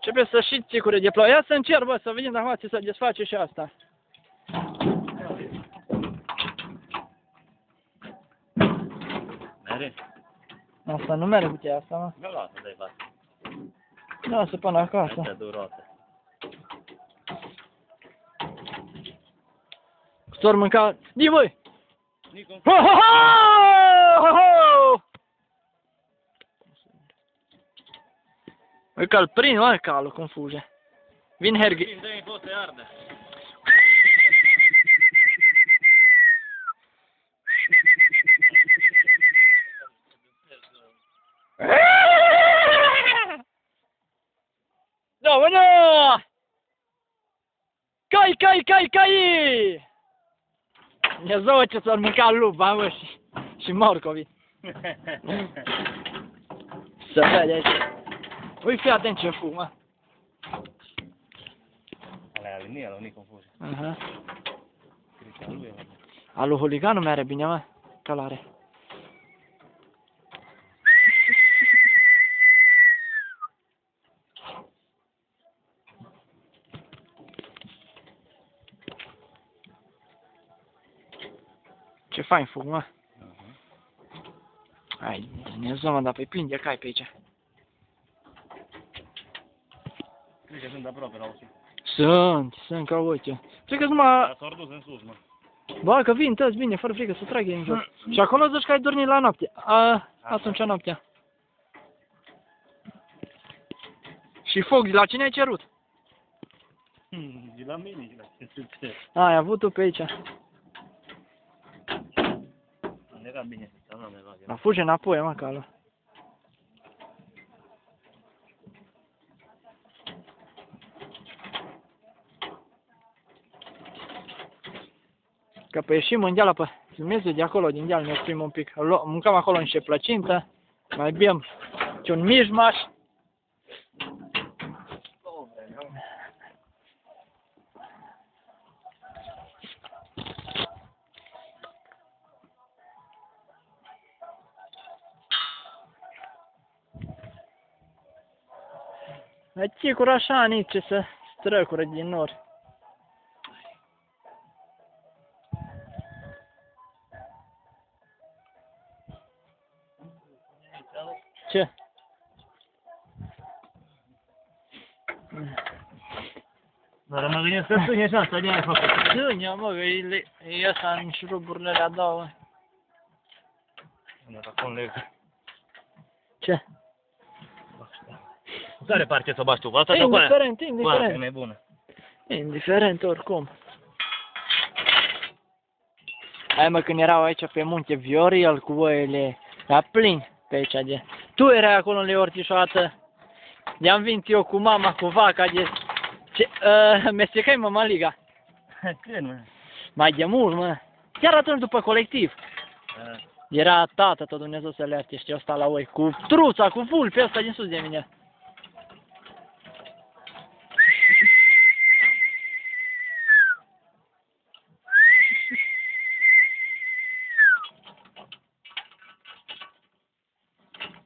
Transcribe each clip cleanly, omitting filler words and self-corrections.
Trebuie să și țicure de ploaie. Ia să încerc, bă, să vedem dacă ți se desface și asta. Mere? Asta nu merge cutia asta, mă. Nu lasă de față. Lasă până acasă. Astea duroase. Ți-or mânca... Di, băi! Nici Ho, ho, ho! Ho, ho! Uite că-l prind, mă, calul, cum fuge. Vin Herghi. Vin, dă-i pot să ardă. Da, bună! Cai, cai, cai, cai! Ne zău ce s-ar mânca lupa, mă, și morcovi. Să vede aici. Ui, fii atent ce fumă. Alea ale mie, nu-i confuzie. Aha. Cred că lui e. Alu huliganul mi-are bine, mă, calare. Ce fain fug, mă. Hai, Dumnezeu, mă, dar pe plin de cai pe aici. Cred că sunt aproape la ușă. Sunt ca uite. Cred că numai... Dar s-au dus în sus, mă. Bă, că vin toți bine, fără frică, să trag ei în jos. Și acolo zici că ai dormit la noapte. Atunci noaptea. Și foc, la cine ai cerut? De la mine, de la ce. Ai avut tu pe aici. Nu era bine, să nu ne Dar fuge înapoi, mă, calul. Că pe ieșim în deal, pe Dumnezeu de acolo, din deal, ne oprim un pic. Mâncăm acolo niște plăcintă, mai bem ce un mijmaș. Țicură așa, nici să străcură din nori. Ce? Dar mă gândesc că sânie și asta, de-aia ai făcut. Sânia, mă, e ăsta în șuruburile alea două. Nu, acum leg. Ce? Care parte să bași tu? Asta sau cu aia? Indiferent, Cu aia indiferent. e mai bună. Indiferent oricum. Hai, mă, când erau aici pe munte Vioriel cu oile, era plin pe aici de... Tu erai acolo în Leortișoată, de-am venit eu cu mama, cu vaca de... Ce, mestecai mămăliga. Când, mă? Mai de mult, mă. Chiar atunci după colectiv. Era tată, tot Dumnezeu să le ierte, știu, ăsta la oi, cu truța, cu vulpe ăsta din sus de mine.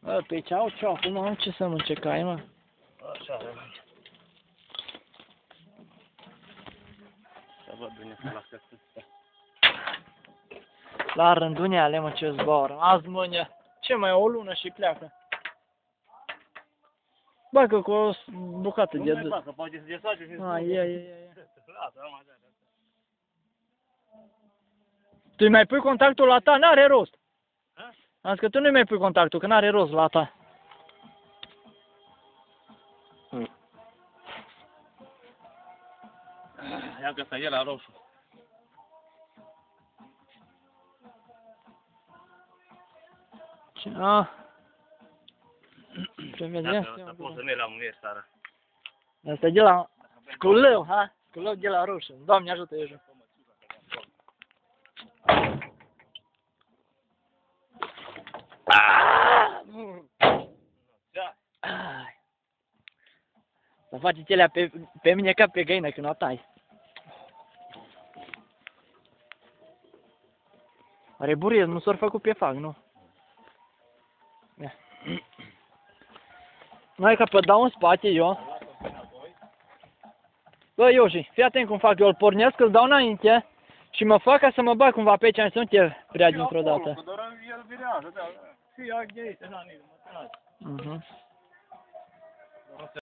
Bă, pe aici au ce acum, am ce să mânce cai, mă. Așa, rămâne. Să văd bine să las că La rânduneale, mă, ce zboară. Azi mâine, ce mai e, o lună și pleacă. Bă, că cu o bucată de... Nu mai facă, poate să desface și... Ia. Lasă, am așa. Tu mai pui contactul la ta, n-are rost. Ha? Am zis că tu nu mai pui contactul, că n-are rost la ta. Ia că ăsta e la roșu. Ce? A. Prevedea. Dacă ăsta pot să ne la muier seara. Asta e de la... Sculău, ha? Sculău de la roșu. Doamne ajută, Ieju. Să faceți alea pe mine ca pe găină când o tai. Reburiez, nu s-or făcut pe fag, nu? Ia. Noi că pe dau în spate eu. Bă, Ioji, fii atent cum fac eu, îl pornesc, îl dau înainte și mă fac ca să mă bag cumva pe aici, să nu te prea dintr-o dată. Că doar el virează, da. Și ia de aici, da, mă tragi. Mhm.